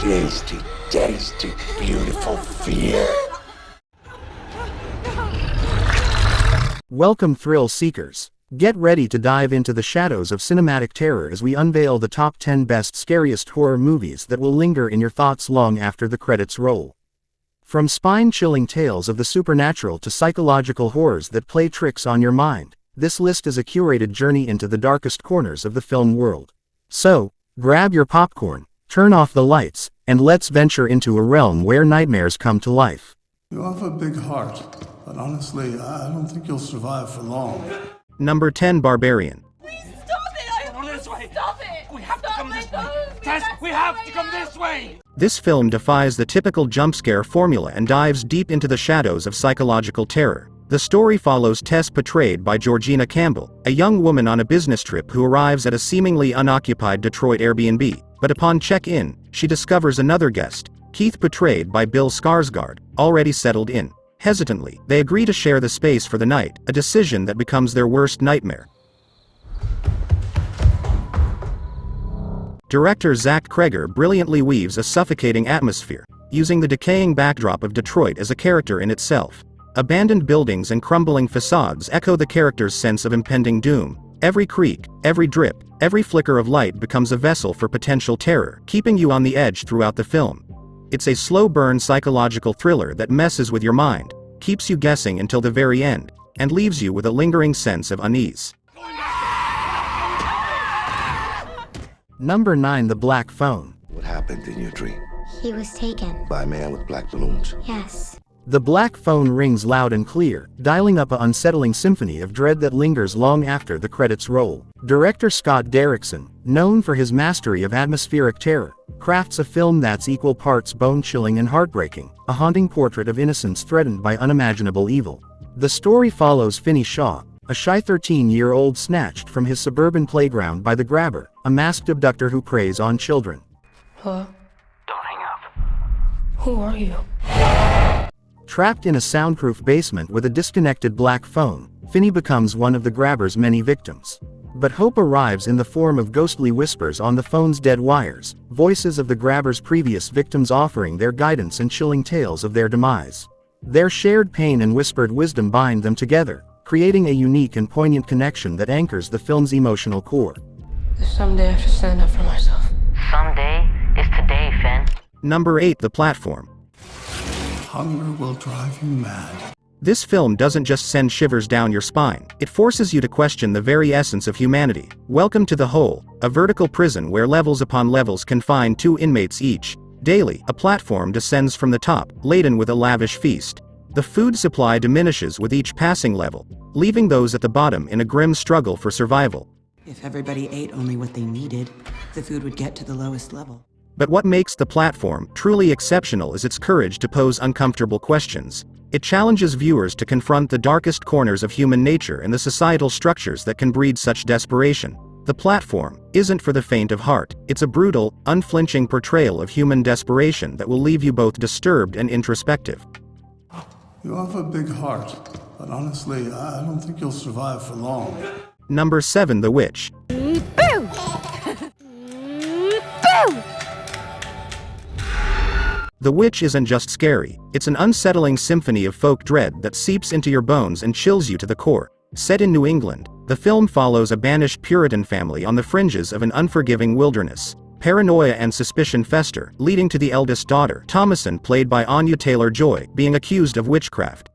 Tasty, tasty, beautiful fear. Welcome, thrill seekers. Get ready to dive into the shadows of cinematic terror as we unveil the top 10 best scariest horror movies that will linger in your thoughts long after the credits roll. From spine-chilling tales of the supernatural to psychological horrors that play tricks on your mind, this list is a curated journey into the darkest corners of the film world. So, grab your popcorn, turn off the lights, and let's venture into a realm where nightmares come to life. You have a big heart, but honestly, I don't think you'll survive for long. Number 10, Barbarian. Please stop it! Go this way! Stop it! We have to Stop come my this way! nose! Tess, we have to come this way! This film defies the typical jump scare formula and dives deep into the shadows of psychological terror. The story follows Tess, portrayed by Georgina Campbell, a young woman on a business trip who arrives at a seemingly unoccupied Detroit Airbnb, but upon check-in, she discovers another guest, Keith, portrayed by Bill Skarsgård, already settled in. Hesitantly, they agree to share the space for the night, a decision that becomes their worst nightmare. Director Zach Kreger brilliantly weaves a suffocating atmosphere, using the decaying backdrop of Detroit as a character in itself. Abandoned buildings and crumbling facades echo the character's sense of impending doom. Every creak, every drip, every flicker of light becomes a vessel for potential terror, keeping you on the edge throughout the film. It's a slow-burn psychological thriller that messes with your mind, keeps you guessing until the very end, and leaves you with a lingering sense of unease. Number 9, The Black Phone. What happened in your dream? He was taken. By a man with black balloons? Yes. The Black Phone rings loud and clear, dialing up an unsettling symphony of dread that lingers long after the credits roll. Director Scott Derrickson, known for his mastery of atmospheric terror, crafts a film that's equal parts bone-chilling and heartbreaking, a haunting portrait of innocence threatened by unimaginable evil. The story follows Finney Shaw, a shy 13-year-old snatched from his suburban playground by the Grabber, a masked abductor who preys on children. Huh? Don't hang up. Who are you? Trapped in a soundproof basement with a disconnected black phone, Finney becomes one of the Grabber's many victims. But hope arrives in the form of ghostly whispers on the phone's dead wires, voices of the Grabber's previous victims offering their guidance and chilling tales of their demise. Their shared pain and whispered wisdom bind them together, creating a unique and poignant connection that anchors the film's emotional core. Someday I have to stand up for myself. Someday is today, Finn. Number 8, The Platform. Hunger will drive you mad. This film doesn't just send shivers down your spine, it forces you to question the very essence of humanity. Welcome to the Hole, a vertical prison where levels upon levels confine 2 inmates each. Daily, a platform descends from the top, laden with a lavish feast. The food supply diminishes with each passing level, leaving those at the bottom in a grim struggle for survival. If everybody ate only what they needed, the food would get to the lowest level. But what makes The Platform truly exceptional is its courage to pose uncomfortable questions. It challenges viewers to confront the darkest corners of human nature and the societal structures that can breed such desperation. The Platform isn't for the faint of heart. It's a brutal, unflinching portrayal of human desperation that will leave you both disturbed and introspective. You have a big heart, but honestly, I don't think you'll survive for long. Number 7, The Witch. Boo! Boo! The Witch isn't just scary, it's an unsettling symphony of folk dread that seeps into your bones and chills you to the core. Set in New England, the film follows a banished Puritan family on the fringes of an unforgiving wilderness. Paranoia and suspicion fester, leading to the eldest daughter, Thomasin, played by Anya Taylor-Joy, being accused of witchcraft.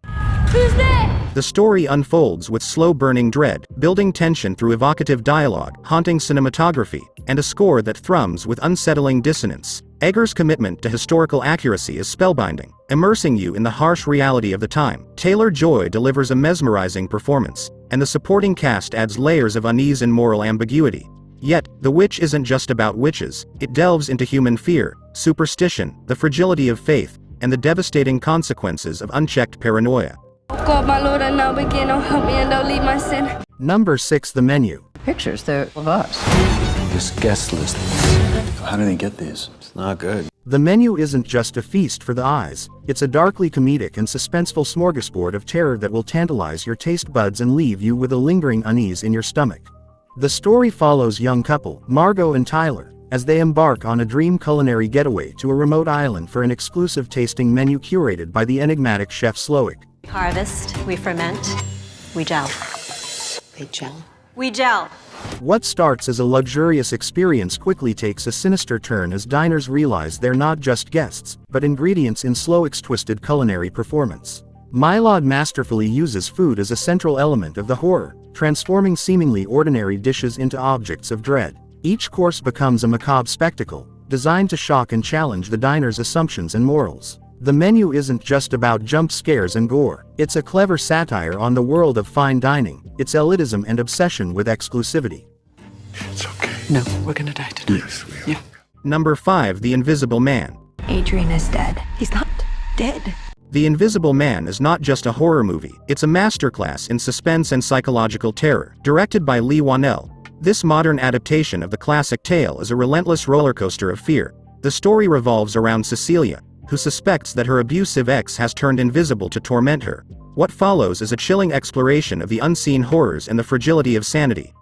Who's there? The story unfolds with slow-burning dread, building tension through evocative dialogue, haunting cinematography, and a score that thrums with unsettling dissonance. Eggers' commitment to historical accuracy is spellbinding, immersing you in the harsh reality of the time. Taylor-Joy delivers a mesmerizing performance, and the supporting cast adds layers of unease and moral ambiguity. Yet, The Witch isn't just about witches, it delves into human fear, superstition, the fragility of faith, and the devastating consequences of unchecked paranoia. God, my Lord, I now begin. Oh, help me and don't leave my sin. Number 6, The Menu. Pictures, they're of us. This guest list. How do they get these? It's not good. The Menu isn't just a feast for the eyes, it's a darkly comedic and suspenseful smorgasbord of terror that will tantalize your taste buds and leave you with a lingering unease in your stomach. The story follows young couple, Margot and Tyler, as they embark on a dream culinary getaway to a remote island for an exclusive tasting menu curated by the enigmatic chef Slowick. Harvest, we ferment, we gel. They gel. We gel. What starts as a luxurious experience quickly takes a sinister turn as diners realize they're not just guests, but ingredients in Slowick's twisted culinary performance. Mylod masterfully uses food as a central element of the horror, transforming seemingly ordinary dishes into objects of dread. Each course becomes a macabre spectacle, designed to shock and challenge the diner's assumptions and morals. The menu isn't just about jump scares and gore. It's a clever satire on the world of fine dining, its elitism and obsession with exclusivity. It's okay. No, we're gonna die tonight. Yes, we are. Yeah. Number 5. The Invisible Man. Adrian is dead. He's not dead. The Invisible Man is not just a horror movie, it's a masterclass in suspense and psychological terror. Directed by Lee Whannell, this modern adaptation of the classic tale is a relentless rollercoaster of fear. The story revolves around Cecilia, who suspects that her abusive ex has turned invisible to torment her. What follows is a chilling exploration of the unseen horrors and the fragility of sanity.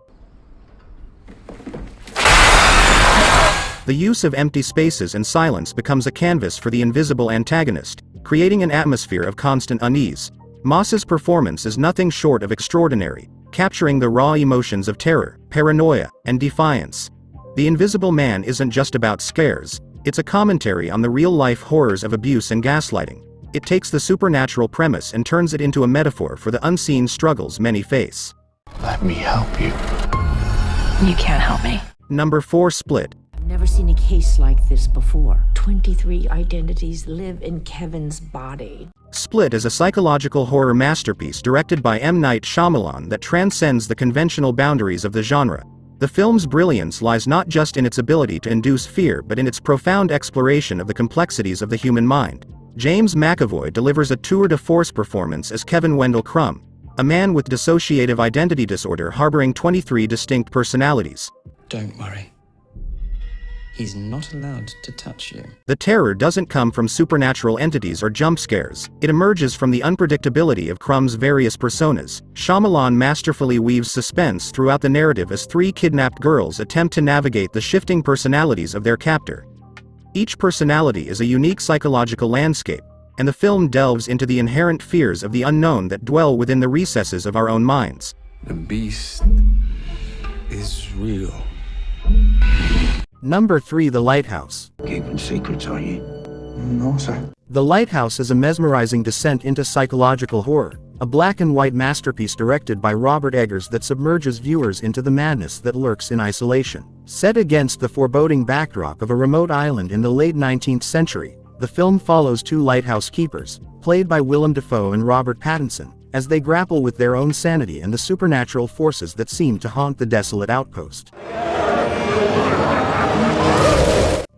The use of empty spaces and silence becomes a canvas for the invisible antagonist, creating an atmosphere of constant unease. Moss's performance is nothing short of extraordinary, capturing the raw emotions of terror, paranoia, and defiance. The Invisible Man isn't just about scares, it's a commentary on the real-life horrors of abuse and gaslighting. It takes the supernatural premise and turns it into a metaphor for the unseen struggles many face. Let me help you. You can't help me. Number 4. Split. I've never seen a case like this before. 23 identities live in Kevin's body. Split is a psychological horror masterpiece directed by M. Night Shyamalan that transcends the conventional boundaries of the genre. The film's brilliance lies not just in its ability to induce fear but in its profound exploration of the complexities of the human mind. James McAvoy delivers a tour de force performance as Kevin Wendell Crumb, a man with dissociative identity disorder harboring 23 distinct personalities. Don't worry. He's not allowed to touch you. The terror doesn't come from supernatural entities or jump scares, it emerges from the unpredictability of Crumb's various personas. Shyamalan masterfully weaves suspense throughout the narrative as 3 kidnapped girls attempt to navigate the shifting personalities of their captor. Each personality is a unique psychological landscape, and the film delves into the inherent fears of the unknown that dwell within the recesses of our own minds. The beast is real. Number 3. The Lighthouse. Keeping secrets, are you? No, sir. The Lighthouse is a mesmerizing descent into psychological horror, a black and white masterpiece directed by Robert Eggers that submerges viewers into the madness that lurks in isolation. Set against the foreboding backdrop of a remote island in the late 19th century, the film follows 2 lighthouse keepers, played by Willem Dafoe and Robert Pattinson, as they grapple with their own sanity and the supernatural forces that seem to haunt the desolate outpost.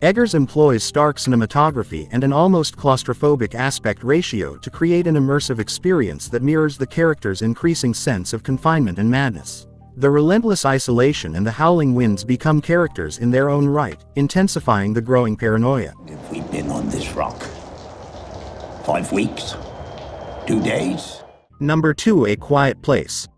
Eggers employs stark cinematography and an almost claustrophobic aspect ratio to create an immersive experience that mirrors the characters' increasing sense of confinement and madness. The relentless isolation and the howling winds become characters in their own right, intensifying the growing paranoia. Have we been on this rock? 5 weeks? 2 days? Number 2. A Quiet Place.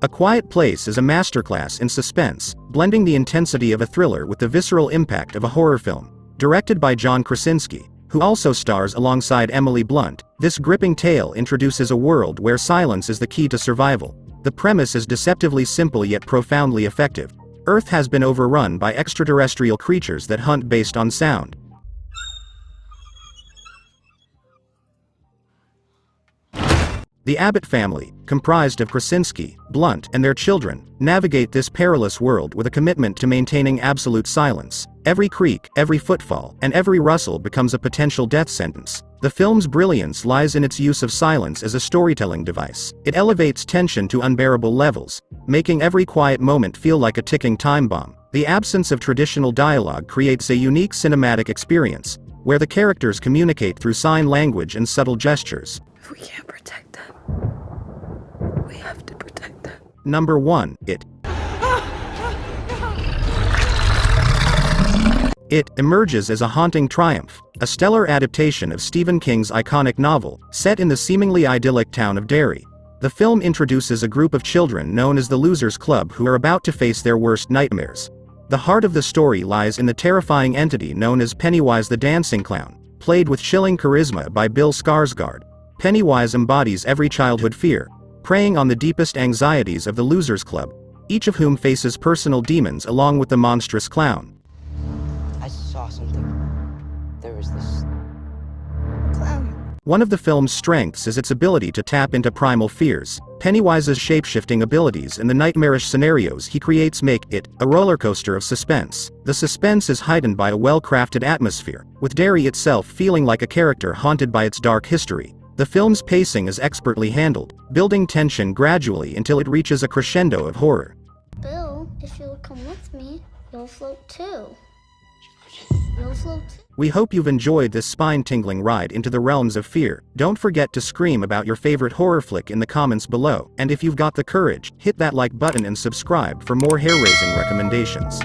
A Quiet Place is a masterclass in suspense, blending the intensity of a thriller with the visceral impact of a horror film. Directed by John Krasinski, who also stars alongside Emily Blunt, this gripping tale introduces a world where silence is the key to survival. The premise is deceptively simple yet profoundly effective. Earth has been overrun by extraterrestrial creatures that hunt based on sound. The Abbott family, comprised of Krasinski, Blunt, and their children, navigate this perilous world with a commitment to maintaining absolute silence. Every creak, every footfall, and every rustle becomes a potential death sentence. The film's brilliance lies in its use of silence as a storytelling device. It elevates tension to unbearable levels, making every quiet moment feel like a ticking time bomb. The absence of traditional dialogue creates a unique cinematic experience, where the characters communicate through sign language and subtle gestures. If we can't protect them, we have to protect them. Number 1. It. It emerges as a haunting triumph, a stellar adaptation of Stephen King's iconic novel, set in the seemingly idyllic town of Derry. The film introduces a group of children known as the Losers Club who are about to face their worst nightmares. The heart of the story lies in the terrifying entity known as Pennywise the Dancing Clown, played with chilling charisma by Bill Skarsgård. Pennywise embodies every childhood fear, preying on the deepest anxieties of the Losers Club, each of whom faces personal demons along with the monstrous clown. I saw something. There was this clown. One of the film's strengths is its ability to tap into primal fears. Pennywise's shape-shifting abilities and the nightmarish scenarios he creates make it a roller coaster of suspense. The suspense is heightened by a well-crafted atmosphere, with Derry itself feeling like a character haunted by its dark history. The film's pacing is expertly handled, building tension gradually until it reaches a crescendo of horror. Bill, if you'll come with me, you'll float too. You'll float too. We hope you've enjoyed this spine-tingling ride into the realms of fear. Don't forget to scream about your favorite horror flick in the comments below, and if you've got the courage, hit that like button and subscribe for more hair-raising recommendations.